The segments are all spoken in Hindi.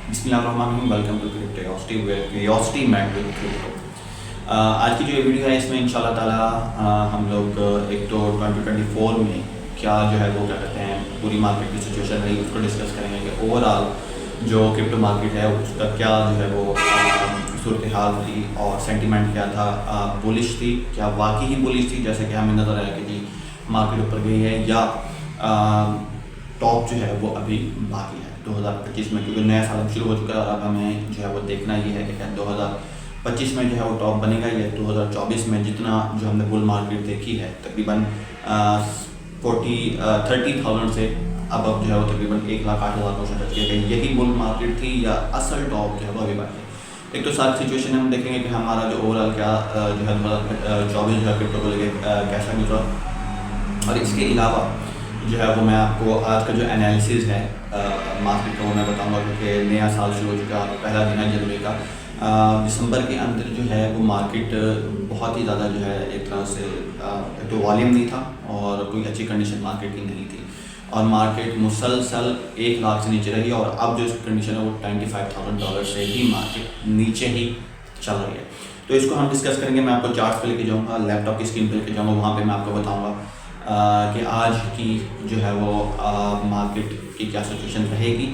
बिस्मिल्लाहिर्रहमानिर्रहीम। Welcome to Cryptocity where curiosity met with crypto. आज की जो ये वीडियो है इसमें इंशाल्लाह ताला हम लोग एक तो 2024 में क्या जो है वो क्या कहते हैं पूरी मार्केट की सिचुएशन रही उसको डिस्कस करेंगे कि ओवरऑल जो क्रिप्टो मार्केट है उसका क्या जो है वो सूरत हाल थी और सेंटीमेंट क्या था। बुलिश थी क्या, वाकई ही बुलिश थी जैसे कि हमें नज़र आया कि जी मार्केट ऊपर गई है, या टॉप जो है वो अभी बाकी है 2025 में, क्योंकि नया साल शुरू हो चुका है और अब हमें जो है वो देखना ये है कि 2025 में जो है वो टॉप बनेगा। ये 2024 में जितना जो हमने बुल मार्केट देखी है तकरीबन 30,000 से अब जो है वो तकरीबन 1,08,000 को टच किया गया, यही बुल मार्केट थी या असल टॉप जो है वो अभी बाकी है। एक तो सारी सिचुएशन हम देखेंगे कि हमारा जो ओवरऑल क्या जो है 2024 जो है क्रिप्टो को लेकर कैसा गुजरा, और इसके अलावा जो है वो मैं आपको आज का जो एनालिसिस है मार्केट का वो मैं बताऊंगा, क्योंकि नया साल शुरू हो चुका है, पहला दिन है जनवरी का। दिसंबर के अंदर जो है वो मार्केट बहुत ही ज़्यादा जो है एक तरह से एक तो वॉल्यूम नहीं था और कोई अच्छी कंडीशन मार्केट की नहीं थी, और मार्केट मुसलसल 1 लाख से नीचे रही, और अब जो इसकी कंडीशन है वो $25,000 से ही मार्केट नीचे ही चल रही है। तो इसको हम डिस्कस करेंगे। मैं आपको चार्ट्स पे लेके जाऊँगा, लैपटॉप की स्क्रीन पे लेके जाऊँगा, वहाँ पे मैं आपको बताऊँगा कि आज की जो है वो मार्केट की क्या सिचुएशन रहेगी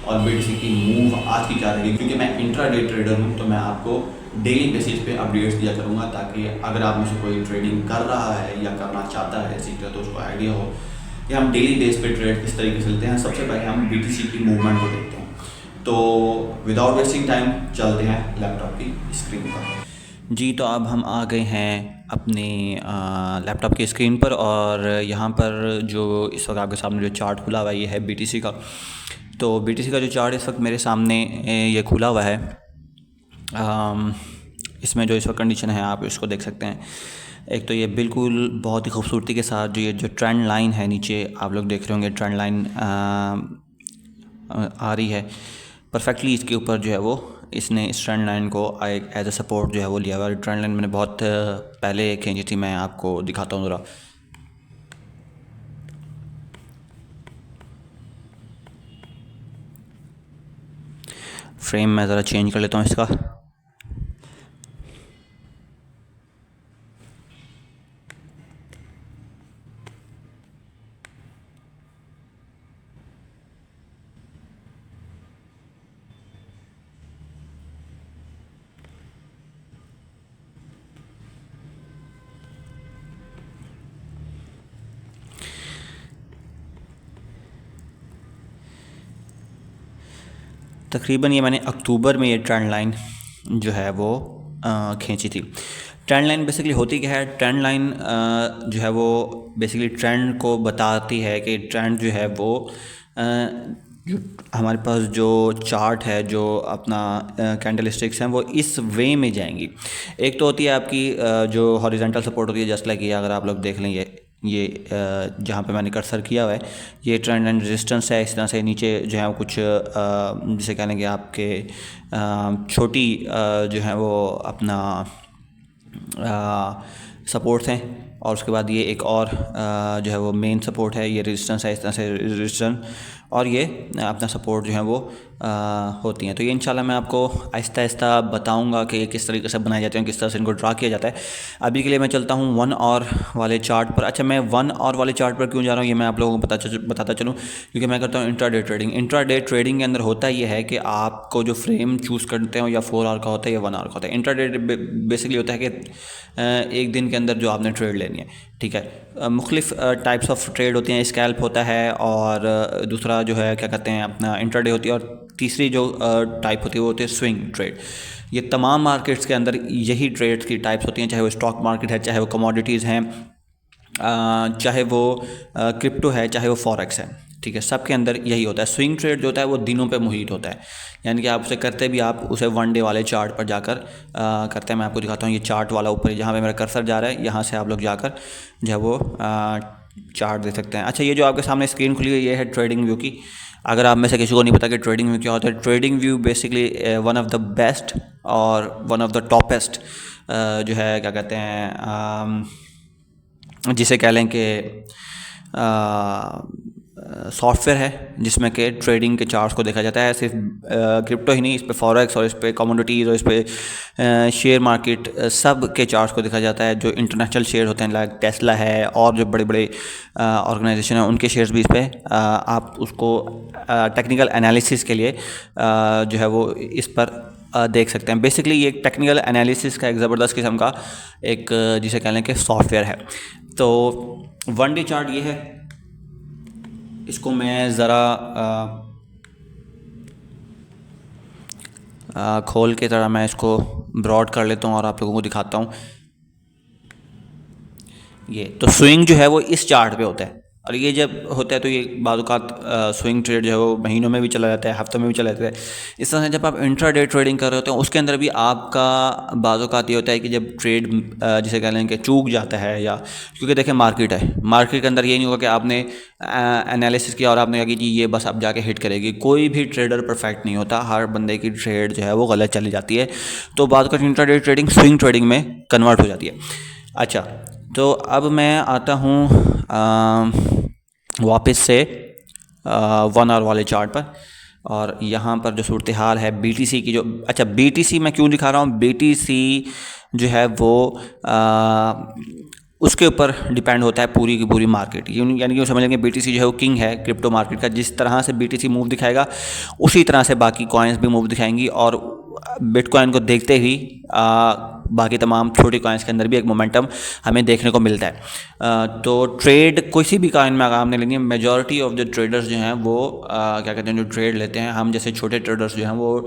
और BTC की मूव आज की क्या रहेगी, क्योंकि मैं इंट्राडे ट्रेडर हूँ तो मैं आपको डेली बेसिस पे अपडेट्स दिया करूँगा, ताकि अगर आप में से कोई ट्रेडिंग कर रहा है या करना चाहता है सीख रहा तो उसको आइडिया हो कि हम डेली बेस पे ट्रेड किस तरीके से लेते हैं। सबसे पहले हम BTC की मूवमेंट को देखते हैं। तो विदाउट वेस्टिंग टाइम चलते हैं लैपटॉप की स्क्रीन पर। जी, तो अब हम आ गए हैं अपने लैपटॉप की स्क्रीन पर, और यहाँ पर जो इस वक्त आपके सामने जो चार्ट खुला हुआ है ये है BTC का। तो BTC का जो चार्ट इस वक्त मेरे सामने ये खुला हुआ है। इसमें जो इस वक्त कंडीशन है आप इसको देख सकते हैं। एक तो ये बिल्कुल बहुत ही खूबसूरती के साथ जो ये जो ट्रेंड लाइन है नीचे आप लोग देख रहे होंगे, ट्रेंड लाइन आ रही है परफेक्टली। इसके ऊपर जो है वो इसने इस ट्रेंड लाइन को एक एज अ सपोर्ट जो है वो लिया हुआ है। ट्रेंड लाइन मैंने बहुत पहले खींची थी, मैं आपको दिखाता हूँ ज़रा। फ्रेम मैं ज़रा चेंज कर लेता हूँ इसका। तकरीबन ये मैंने अक्टूबर में ये ट्रेंड लाइन जो है वो खींची थी। ट्रेंड लाइन बेसिकली होती क्या है? ट्रेंड लाइन जो है वो बेसिकली ट्रेंड को बताती है कि ट्रेंड जो है वो जो हमारे पास जो चार्ट है, जो अपना कैंडल स्टिक्स हैं वो इस वे में जाएंगी। एक तो होती है आपकी जो हॉरिजॉन्टल सपोर्ट होती है, जस्ट लाइक ये अगर आप लोग देख लें ये जहाँ पे मैंने कर्सर किया हुआ है ये ट्रेंड एंड रेजिस्टेंस है। इस तरह से नीचे जो है वो कुछ जिसे कह लेंगे आपके छोटी जो है वो अपना सपोर्ट्स हैं, और उसके बाद ये एक और जो है वो मेन सपोर्ट है, ये रेजिस्टेंस है। इस तरह से रेजिस्टेंस और ये अपना सपोर्ट जो है वो होती हैं। तो ये इंशाल्लाह मैं आपको आहिस्ता आहिस्ता बताऊंगा कि ये किस तरीके से बनाए जाते हैं, किस तरह से इनको ड्रा किया जाता है। अभी के लिए मैं चलता हूँ 1 आवर वाले चार्ट पर। अच्छा, मैं 1 आवर वाले चार्ट पर क्यों जा रहा हूँ ये मैं आप लोगों को बताता चलूँ, क्योंकि मैं करता हूँ इंट्राडे ट्रेडिंग। इंट्राडे ट्रेडिंग के अंदर होता ये है कि आपको जो फ्रेम चूज़ करते हो या 4 आवर का होता है या 1 आवर का होता है। इंट्राडे बेसिकली होता है कि एक दिन के अंदर जो आपने ट्रेड लेनी है, ठीक है। मुख्तलिफ टाइप्स ऑफ ट्रेड होती हैं, स्कैल्प होता है, और दूसरा जो है क्या कहते हैं अपना इंट्राडे होती है, और तीसरी जो टाइप होती है वो होती है स्विंग ट्रेड। ये तमाम मार्केट्स के अंदर यही ट्रेड्स की टाइप्स होती हैं, चाहे वो स्टॉक मार्केट है, चाहे वो कमोडिटीज़ हैं, चाहे वो क्रिप्टो है, चाहे वो फॉरेक्स है, ठीक है। सब के अंदर यही होता है। स्विंग ट्रेड जो होता है वो दिनों पे मुहित होता है, यानी कि आप उसे करते भी आप उसे 1 डे वाले चार्ट पर जाकर करते हैं। मैं आपको दिखाता हूँ ये चार्ट वाला ऊपर जहाँ पे मेरा कर्सर जा रहा है, यहाँ से आप लोग जाकर जो है वो चार्ट देख सकते हैं। अच्छा, ये जो आपके सामने स्क्रीन खुली है ये है ट्रेडिंग व्यू की। अगर आप में से किसी को नहीं पता कि ट्रेडिंग व्यू क्या होता है, trading view basically one of the best और वन ऑफ द टॉपेस्ट जो है क्या कहते हैं जिसे कह लें कि सॉफ्टवेयर है जिसमें कि ट्रेडिंग के चार्ट्स को देखा जाता है। सिर्फ क्रिप्टो ही नहीं, इस पे फॉरेक्स और इस पे कमोडिटीज़ और इस पे शेयर मार्केट सब के चार्ट्स को देखा जाता है। जो इंटरनेशनल शेयर होते हैं लाइक टेस्ला है और जो बड़े बड़े ऑर्गेनाइजेशन हैं उनके शेयर्स भी इस पे आप उसको टेक्निकल एनालिसिस के लिए जो है वो इस पर देख सकते हैं। बेसिकली ये टेक्निकल एनालिसिस का एक ज़बरदस्त किस्म का एक जिसे कह लें कि सॉफ्टवेयर है। तो 1 डे चार्ट ये है, इसको मैं ज़रा खोल के ज़रा मैं इसको ब्रॉड कर लेता हूँ और आप लोगों को दिखाता हूँ। ये तो स्विंग जो है वो इस चार्ट पे होता है, और ये जब होता है तो ये बाज़-औक़ात स्विंग ट्रेड जो है वो महीनों में भी चला जाता है, हफ्तों में भी चला जाता है। इस तरह से जब आप इंट्राडे ट्रेडिंग कर रहे होते हैं उसके अंदर भी आपका बाज़-औक़ात ये होता है कि जब ट्रेड जिसे कह लें कि चूक जाता है, या क्योंकि देखिए मार्केट है, मार्केट के अंदर ये नहीं होगा कि आपने एनालिसिस किया और आपने कहा कि जी ये बस अब जाके हिट करेगी। कोई भी ट्रेडर परफेक्ट नहीं होता, हर बंदे की ट्रेड जो है वो गलत चली जाती है। तो बाज़-औक़ात इंट्राडे ट्रेडिंग स्विंग ट्रेडिंग में कन्वर्ट हो जाती है। अच्छा, तो अब मैं आता हूँ वापस से 1 आवर वाले चार्ट पर, और यहाँ पर जो सूरत हाल है BTC की जो, अच्छा BTC मैं क्यों दिखा रहा हूँ, BTC जो है वो उसके ऊपर डिपेंड होता है पूरी की पूरी मार्केट। यानी कि समझ लेंगे BTC जो है वो किंग है क्रिप्टो मार्केट का। जिस तरह से BTC मूव दिखाएगा उसी तरह से बाकी कॉइन्स भी मूव दिखाएंगी, और बिटकॉइन को देखते ही बाकी तमाम छोटी कॉइन्स के अंदर भी एक मोमेंटम हमें देखने को मिलता है। तो ट्रेड किसी भी कॉइन में अगर आपने लेनी है, मेजॉरिटी ऑफ द ट्रेडर्स जो हैं वो क्या कहते हैं, जो ट्रेड लेते हैं, हम जैसे छोटे ट्रेडर्स जो हैं वो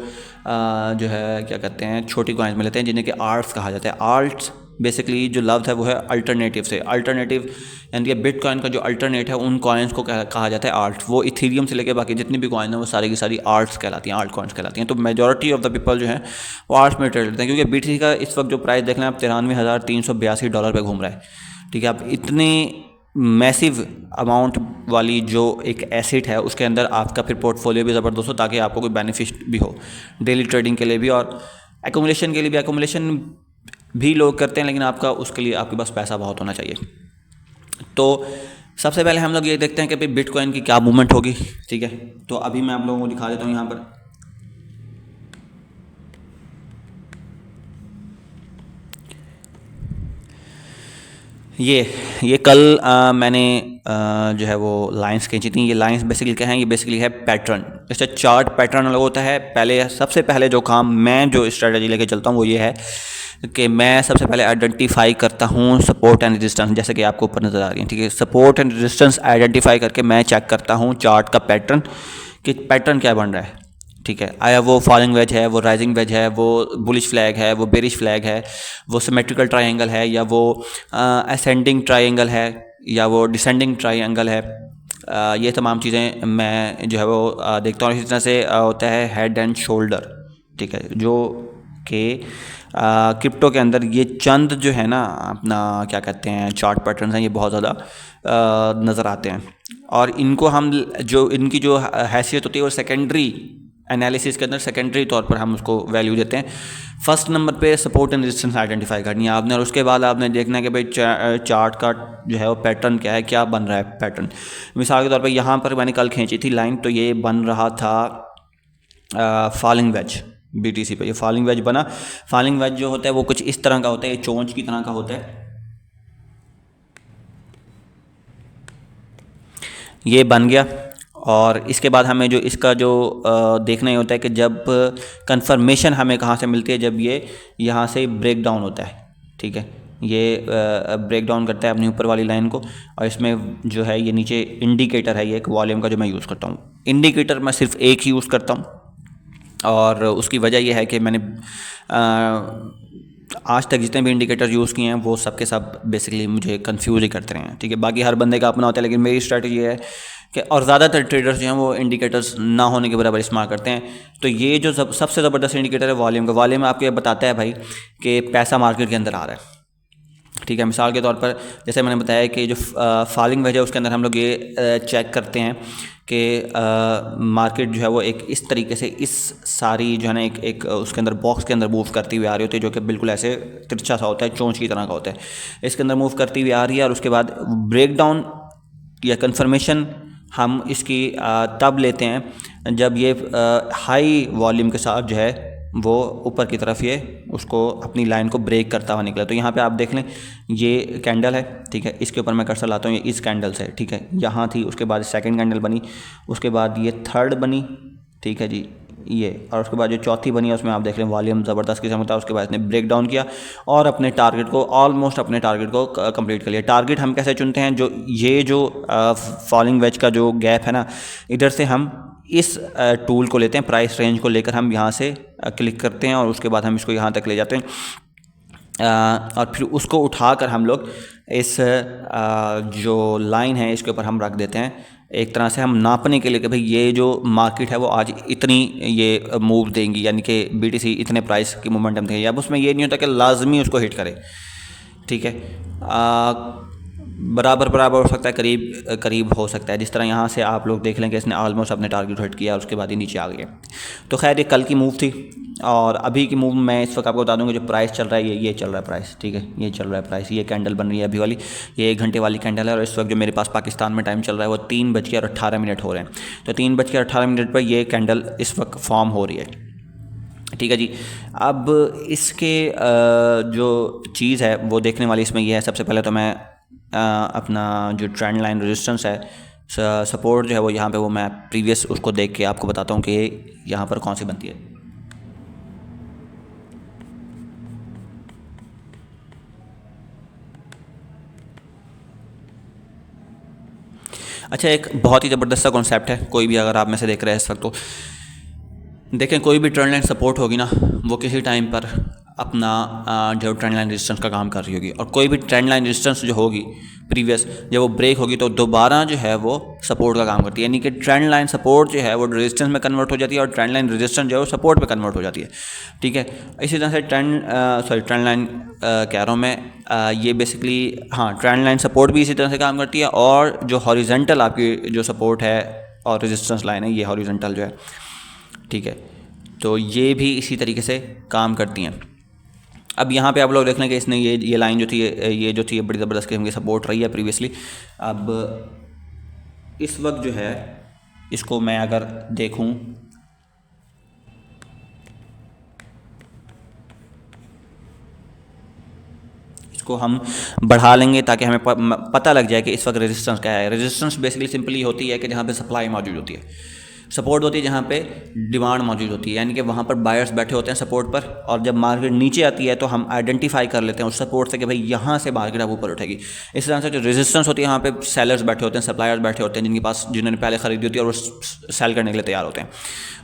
जो है क्या कहते हैं छोटी कॉइन्स में लेते हैं जिन्हें कि आल्ट्स कहा जाता है। आल्ट्स बेसिकली जो लफ्ज़ है वो है अल्टरनेटिव से, अल्टरनेटिव यानी कि बिटकॉइन का जो अल्टरनेट है उन कॉइन्स को कहा जाता है आल्ट। वो इथेरियम से लेकर बाकी जितनी भी कॉइन है वो सारी की सारी आल्ट्स कहलाती हैं, आल्ट कॉइन्स कहलाती हैं। तो मेजॉरिटी ऑफ द पीपल जो है वो आल्ट्स में ट्रेड लेते हैं, क्योंकि BTC का इस वक्त जो प्राइस देख लें आप $93,382 पे घूम रहा है। ठीक है, आप इतनी मैसिव अमाउंट वाली जो एक एसेट है उसके अंदर आपका फिर पोर्टफोलियो भी ज़बरदस्त हो, ताकि आपको कोई बेनिफिट भी हो डेली ट्रेडिंग के लिए भी और एकोमुलेशन के लिए भी। एकोमुलेशन भी लोग करते हैं, लेकिन आपका उसके लिए आपके पास पैसा बहुत होना चाहिए। तो सबसे पहले हम लोग ये देखते हैं कि भाई बिटकॉइन की क्या मूवमेंट होगी। ठीक है, तो अभी मैं आप लोगों को दिखा देता हूँ यहाँ पर। ये कल मैंने जो है वो लाइंस खींची थी। ये लाइंस बेसिकली क्या हैं, ये बेसिकली है पैटर्न। इसका चार्ट पैटर्न अलग होता है। सबसे पहले जो काम मैं जो स्ट्रेटजी लेके चलता हूँ वो ये है कि मैं सबसे पहले आइडेंटिफाई करता हूँ सपोर्ट एंड रेजिस्टेंस, जैसे कि आपको ऊपर नज़र आ रही है। ठीक है, सपोर्ट एंड रेजिस्टेंस आइडेंटिफाई करके मैं चेक करता हूँ चार्ट का पैटर्न, कि पैटर्न क्या बन रहा है। ठीक है, आया वो फॉलिंग वेज है, वो राइजिंग वेज है, वो बुलिश फ्लैग है, वो बेरिश फ्लैग है, वो सिमेट्रिकल ट्रायंगल है, या वो असेंडिंग ट्रायंगल है, या वो डिसेंडिंग ट्रायंगल है। ये तमाम चीज़ें मैं जो है वो देखता हूँ। इसी तरह से होता है हेड एंड शोल्डर। ठीक है, जो कि क्रिप्टो के अंदर ये चंद जो है ना अपना क्या कहते हैं चार्ट पैटर्न्स हैं, ये बहुत ज़्यादा नज़र आते हैं, और इनको हम जो इनकी जो हैसियत होती है वो सेकेंडरी एनालिसिस के अंदर सेकेंडरी तौर पर हम उसको वैल्यू देते हैं। फर्स्ट नंबर पे सपोर्ट एंड रेजिस्टेंस आइडेंटिफाई करनी है आपने, और उसके बाद आपने देखना है कि भाई चार्ट का जो है वो पैटर्न क्या है, क्या बन रहा है पैटर्न। मिसाल के तौर पे यहाँ पर मैंने कल खींची थी लाइन, तो ये बन रहा था फॉलिंग वेज BTC पे। ये फॉलिंग वेज बना। फॉलिंग वेज जो होता है वो कुछ इस तरह का होता है, ये चोंच की तरह का होता है। ये बन गया, और इसके बाद हमें जो इसका जो देखना ही होता है कि जब कंफर्मेशन हमें कहाँ से मिलती है, जब ये यहाँ से ब्रेक डाउन होता है। ठीक है, ये ब्रेक डाउन करता है अपनी ऊपर वाली लाइन को, और इसमें जो है ये नीचे इंडिकेटर है, ये एक वॉल्यूम का जो मैं यूज़ करता हूँ। इंडिकेटर मैं सिर्फ एक ही यूज़ करता हूँ, और उसकी वजह यह है कि मैंने आज तक जितने भी इंडिकेटर यूज़ किए हैं वो सब के सब बेसिकली मुझे कंफ्यूज ही करते रहे हैं। ठीक है, बाकी हर बंदे का अपना होता है, लेकिन मेरी स्ट्रैटेजी है कि, और ज़्यादातर ट्रेडर्स जो हैं वो इंडिकेटर्स ना होने के बराबर इस्तेमाल करते हैं। तो ये जो सबसे ज़बरदस्त इंडिकेटर है वॉल्यूम का, वॉल्यूम आपको ये बताता है भाई कि पैसा मार्केट के अंदर आ रहा है। ठीक है, मिसाल के तौर पर जैसे मैंने बताया कि जो फॉलिंग वेज है उसके अंदर हम लोग ये चेक करते हैं कि मार्केट जो है वो एक इस तरीके से इस सारी जो है ना एक उसके अंदर बॉक्स के अंदर मूव करती हुई आ रही होती है, जो कि बिल्कुल ऐसे तिरछा सा होता है, चोंच की तरह का होता है। इसके अंदर मूव करती हुई आ रही है, और उसके बाद ब्रेक डाउन या कन्फर्मेशन हम इसकी तब लेते हैं जब ये हाई वॉल्यूम के साथ जो है वो ऊपर की तरफ ये उसको अपनी लाइन को ब्रेक करता हुआ निकला। तो यहाँ पे आप देख लें ये कैंडल है, ठीक है, इसके ऊपर मैं कर्सर लाता हूँ, ये इस कैंडल से, ठीक है, यहाँ थी, उसके बाद सेकंड कैंडल बनी, उसके बाद ये थर्ड बनी, ठीक है जी, ये, और उसके बाद जो चौथी बनी है उसमें आप देख रहे हैं वॉल्यूम ज़बरदस्त किस्म का था। उसके बाद इसने ब्रेक डाउन किया और अपने टारगेट को ऑलमोस्ट अपने टारगेट को कंप्लीट कर लिया। टारगेट हम कैसे चुनते हैं, जो ये जो फॉलिंग वेज का जो गैप है ना, इधर से हम इस टूल को लेते हैं, प्राइस रेंज को लेकर हम यहाँ से क्लिक करते हैं और उसके बाद हम इसको यहाँ तक ले जाते हैं और फिर उसको उठाकर हम लोग इस जो लाइन है इसके ऊपर हम रख देते हैं, एक तरह से हम नापने के लिए कि भाई ये जो मार्केट है वो आज इतनी ये मूव देंगी, यानी कि बीटीसी इतने प्राइस की मोमेंटम देंगी। अब उसमें ये नहीं होता कि लाजमी उसको हिट करे, ठीक है, बराबर बराबर हो सकता है, करीब करीब हो सकता है। जिस तरह यहाँ से आप लोग देख लें कि इसने ऑलमोस्ट अपने टारगेट हिट किया और उसके बाद ही नीचे आ गया। तो खैर ये कल की मूव थी और अभी की मूव मैं इस वक्त आपको बता दूँगा। जो प्राइस चल रहा है ये चल रहा है प्राइस, ठीक है, ये चल रहा है प्राइस, ये कैंडल बन रही है अभी वाली, ये 1 घंटे वाली कैंडल है और इस वक्त जो मेरे पास पाकिस्तान में टाइम चल रहा है वो 3:18 हो रहे हैं। तो 3:18 पर ये कैंडल इस वक्त फॉर्म हो रही है, ठीक है जी। अब इसके जो चीज़ है वो देखने वाली इसमें ये है, सबसे पहले तो मैं अपना जो ट्रेंड लाइन रेजिस्टेंस है, सपोर्ट जो है वो यहाँ पे वो मैं प्रीवियस उसको देख के आपको बताता हूँ कि यहाँ पर कौन सी बनती है। अच्छा, एक बहुत ही ज़बरदस्त सा कॉन्सेप्ट है, कोई भी अगर आप में से देख रहे हैं इस वक्त तो देखें, कोई भी ट्रेंड लाइन सपोर्ट होगी ना वो किसी टाइम पर अपना जो ट्रेंड लाइन रेजिस्टेंस का काम कर रही होगी, और कोई भी ट्रेंड लाइन रेजिस्टेंस जो होगी प्रीवियस जब वो ब्रेक होगी तो दोबारा जो है वो सपोर्ट का काम करती है। यानी कि ट्रेंड लाइन सपोर्ट जो है वो रेजिस्टेंस में कन्वर्ट हो जाती है और ट्रेंड लाइन रेजिस्टेंस जो है वो सपोर्ट में कन्वर्ट हो जाती है, ठीक है। इसी तरह से ट्रेंड लाइन कह रहा हूँ मैं, ये बेसिकली हाँ ट्रेंड लाइन सपोर्ट भी इसी तरह से काम करती है, और जो हॉरिजॉन्टल आपकी जो सपोर्ट है और रेजिस्टेंस लाइन है ये हॉरिजॉन्टल जो है, ठीक है, तो ये भी इसी तरीके से काम करती हैं। अब यहाँ पे आप लोग देख लें कि इसने ये लाइन जो थी ये जो थी बड़ी ज़बरदस्त किस्म की सपोर्ट रही है प्रीवियसली। अब इस वक्त जो है इसको मैं अगर देखूँ इसको हम बढ़ा लेंगे ताकि हमें पता लग जाए कि इस वक्त रेजिस्टेंस क्या है। रेजिस्टेंस बेसिकली सिंपली होती है कि जहाँ पे सप्लाई मौजूद होती है, सपोर्ट होती है जहाँ पे डिमांड मौजूद होती है, यानी कि वहाँ पर बायर्स बैठे होते हैं सपोर्ट पर, और जब मार्केट नीचे आती है तो हम आइडेंटिफाई कर लेते हैं उस सपोर्ट से कि भाई यहाँ से मार्केट अब ऊपर उठेगी। इस तरह से जो रेजिस्टेंस होती है यहाँ पे सेलर्स बैठे होते हैं, सप्लायर्स बैठे होते हैं जिन्होंने पहले खरीदी होती है और वो सेल करने के लिए तैयार होते हैं।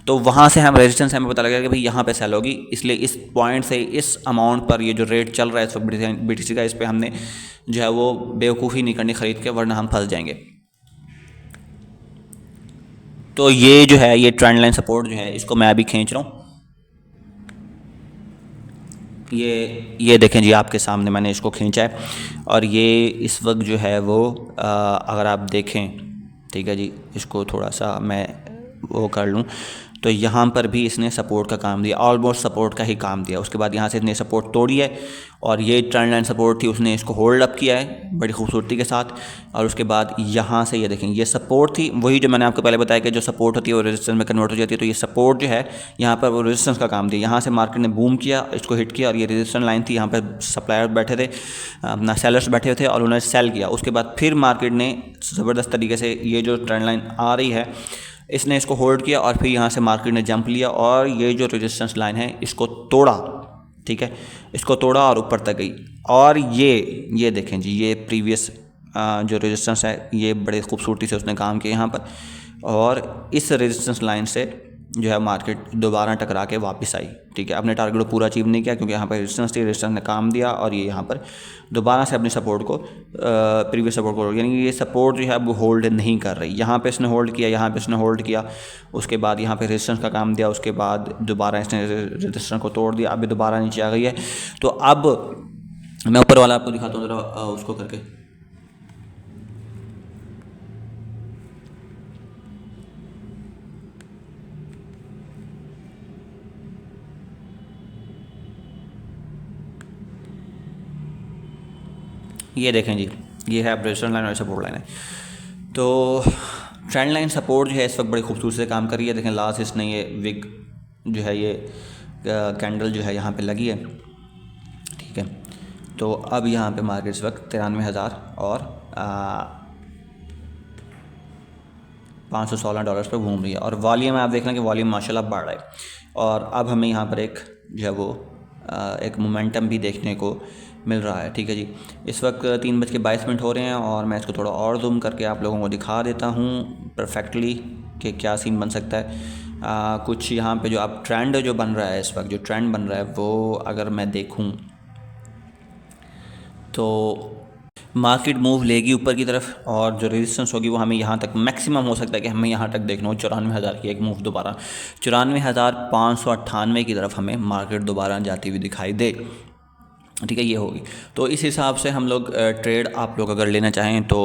तो वहाँ से हम रेजिस्टेंस हमें पता लगेगा कि भाई यहाँ पे सेल होगी, इसलिए इस पॉइंट से इस अमाउंट पर ये जो रेट चल रहा है इस वक्त BTC का, इस पर हमने जो है वो बेवकूफ़ी नहीं करनी खरीद के, वरना हम फंस जाएंगे। तो ये जो है ये ट्रेंड लाइन सपोर्ट जो है इसको मैं अभी खींच रहा हूँ, ये देखें जी आपके सामने मैंने इसको खींचा है और ये इस वक्त जो है वो अगर आप देखें, ठीक है जी, इसको थोड़ा सा मैं वो कर लूँ तो यहाँ पर भी इसने सपोर्ट का काम दिया, ऑलमोस्ट सपोर्ट का ही काम दिया। उसके बाद यहाँ से इसने सपोर्ट तोड़ी है और ये ट्रेंड लाइन सपोर्ट थी, उसने इसको होल्ड अप किया है बड़ी खूबसूरती के साथ। और उसके बाद यहाँ से ये देखें ये सपोर्ट थी, वही जो मैंने आपको पहले बताया कि जो सपोर्ट होती है वो रेजिस्टेंस में कन्वर्ट हो जाती है। तो ये सपोर्ट जो है यहाँ पर वो रेजिस्टेंस का काम दिया, यहाँ से मार्केट ने बूम किया, इसको हिट किया और ये रेजिस्टेंस लाइन थी, यहाँ पर सप्लायर बैठे थे, अपना सेलर्स बैठे थे और उन्होंने सेल किया। उसके बाद फिर मार्केट ने ज़बरदस्त तरीके से ये जो ट्रेंड लाइन आ रही है इसने इसको होल्ड किया और फिर यहाँ से मार्केट ने जंप लिया और ये जो रेजिस्टेंस लाइन है इसको तोड़ा, ठीक है, इसको तोड़ा और ऊपर तक गई। और ये देखें जी ये प्रीवियस जो रेजिस्टेंस है ये बड़े खूबसूरती से उसने काम किया यहाँ पर, और इस रेजिस्टेंस लाइन से जो है मार्केट दोबारा टकरा के वापस आई, ठीक है। अपने टारगेट को पूरा अचीव नहीं किया क्योंकि यहाँ पर रेजिस्टेंस थी, रेजिस्टेंस ने काम दिया और ये यहाँ पर दोबारा से अपने सपोर्ट को प्रीवियस सपोर्ट को, यानी ये सपोर्ट जो है वो होल्ड नहीं कर रही। यहाँ पे इसने होल्ड किया, यहाँ पे इसने होल्ड किया, उसके बाद यहाँ पे रेजिस्टेंस का काम दिया, उसके बाद दोबारा इसने रेजिस्टेंस को तोड़ दिया, अभी दोबारा नीचे आ गई है। तो अब मैं ऊपर वाला आपको दिखाता हूँ ज़रा उसको करके। ये देखें जी ये है रेजिस्टेंस लाइन और सपोर्ट लाइन है। तो ट्रेंड लाइन सपोर्ट जो है इस वक्त बड़ी खूबसूरती से काम कर रही है। देखें लास्ट इसने ये विग जो है ये कैंडल जो है यहाँ पे लगी है, ठीक है। तो अब यहाँ पे मार्केट इस वक्त 93,000 और $516 पर घूम रही है। और वॉल्यूम आप देख लें कि वॉल्यूम माशाल्लाह बढ़ रहा है। और अब हमें यहाँ पर एक जो है वो एक मोमेंटम भी देखने को मिल रहा है, ठीक है जी। इस वक्त 3:22 हो रहे हैं और मैं इसको थोड़ा और जूम करके आप लोगों को दिखा देता हूँ परफेक्टली कि क्या सीन बन सकता है। कुछ यहाँ पे जो अब ट्रेंड जो बन रहा है, इस वक्त जो ट्रेंड बन रहा है वो अगर मैं देखूँ तो मार्केट मूव लेगी ऊपर की तरफ और जो रेजिस्टेंस होगी वो हमें यहाँ तक मैक्सिमम हो सकता है कि हमें यहाँ तक देखना हो 94,000 की एक मूव दोबारा 94,598 की तरफ हमें मार्केट दोबारा जाती हुई दिखाई दे, ठीक है। ये होगी तो इस हिसाब से हम लोग ट्रेड आप लोग अगर लेना चाहें तो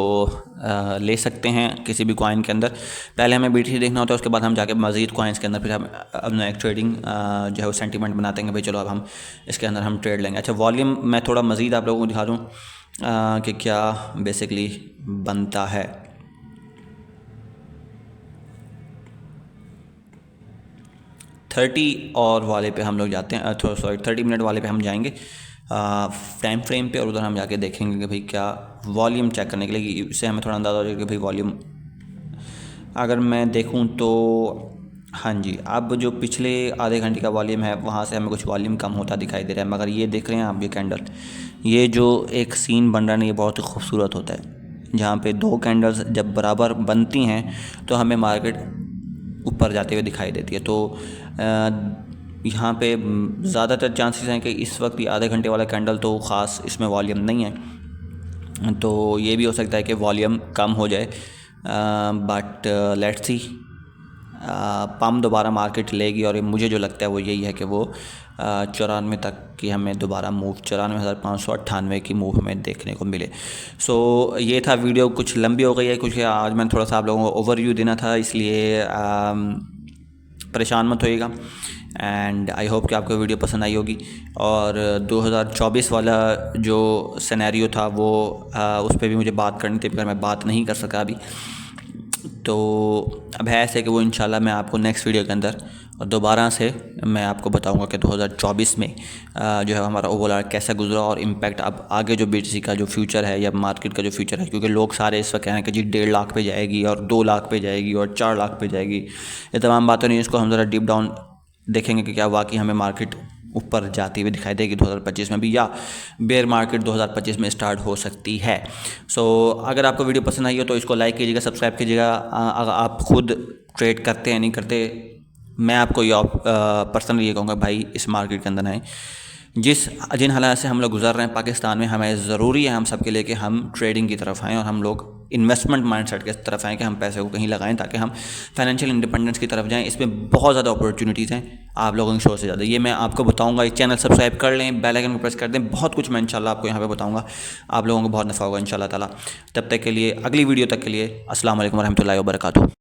ले सकते हैं किसी भी कॉइन के अंदर। पहले हमें BTC देखना होता है, उसके बाद हम जाके मज़ीद कॉइन्स के अंदर फिर हम अपना एक ट्रेडिंग जो है वो सेंटीमेंट बनाते हैं भाई चलो अब हम इसके अंदर हम ट्रेड लेंगे। अच्छा वॉल्यूम मैं थोड़ा मज़ीद आप लोगों को दिखा दूँ कि क्या बेसिकली बनता है। और वाले पे हम लोग जाते हैं, सॉरी 30 मिनट वाले पे हम जाएंगे टाइम फ्रेम पे और उधर हम जाके देखेंगे कि भाई क्या वॉल्यूम चेक करने के लिए, इससे हमें थोड़ा अंदाज़ा हो जाएगा कि भाई वॉल्यूम अगर मैं देखूं तो हाँ जी, अब जो पिछले आधे घंटे का वॉल्यूम है वहाँ से हमें कुछ वॉल्यूम कम होता दिखाई दे रहा है। मगर ये देख रहे हैं आप ये कैंडल, ये जो एक सीन बन रहा है ना ये बहुत ही खूबसूरत होता है। जहाँ पे दो कैंडल्स जब बराबर बनती हैं तो हमें मार्केट ऊपर जाते हुए दिखाई देती है। तो यहाँ पे ज़्यादातर चांसेस हैं कि इस वक्त ये आधे घंटे वाला कैंडल तो ख़ास इसमें वॉल्यूम नहीं है, तो ये भी हो सकता है कि वॉल्यूम कम हो जाए। बट लेट्स सी पम्प दोबारा मार्केट लेगी और मुझे जो लगता है वो यही है कि वो 94 तक की हमें दोबारा मूव 94,598 की मूव हमें देखने को मिले। सो ये था वीडियो, कुछ लंबी हो गई है कुछ, आज मैंने थोड़ा सा आप लोगों को ओवरव्यू देना था इसलिए परेशान मत होइएगा। एंड आई होप कि आपको वीडियो पसंद आई होगी। और 2024 वाला जो सिनेरियो था वो उस पर भी मुझे बात करनी थी मगर मैं बात नहीं कर सका अभी। तो अब है ऐसे कि वो इंशाल्लाह मैं आपको नेक्स्ट वीडियो के अंदर और दोबारा से मैं आपको बताऊंगा कि 2024 में जो है हमारा ओवरऑल कैसा गुजरा और इम्पैक्ट अब आगे जो BTC का जो फ्यूचर है या मार्केट का जो फ्यूचर है, क्योंकि लोग सारे इस वक्त कह रहे हैं कि जी 1.5 लाख पे जाएगी और 2 लाख पे जाएगी और 4 लाख पे जाएगी। ये तमाम बातें नहीं, इसको हम ज़रा डीप डाउन देखेंगे कि क्या वाकई हमें मार्केट ऊपर जाती हुई दिखाई देगी 2025 में भी, या बेयर मार्केट 2025 में स्टार्ट हो सकती है। सो अगर आपको वीडियो पसंद आई हो तो इसको लाइक कीजिएगा, सब्सक्राइब कीजिएगा। अगर आप खुद ट्रेड करते हैं नहीं करते, मैं आपको ये पर्सनली ये कहूँगा भाई इस मार्केट के अंदर आएँ। जिन हालात से हम लोग गुजर रहे हैं पाकिस्तान में, हमें ज़रूरी है हम सब के लिए कि हम ट्रेडिंग की तरफ आएँ और हम लोग इन्वेस्टमेंट माइंडसेट की तरफ आएँ कि हम पैसे को कहीं लगाएं ताकि हम फाइनेंशियल इंडिपेंडेंस की तरफ जाएं। इसमें बहुत ज़्यादा अपॉर्चुनिटीज़ हैं आप लोगों की सोच से ज़्यादा, ये मैं आपको बताऊंगा। इस चैनल सब्सक्राइब कर लें, बेल आइकन को प्रेस कर दें, बहुत कुछ मैं इंशाल्लाह आपको यहाँ पे बताऊंगा, आप लोगों को बहुत नफ़ा होगा इंशाल्लाह ताला। तब तक के लिए, अगली वीडियो तक के लिए अस्सलाम वालेकुम रहमतुल्लाहि व बरकातुहू।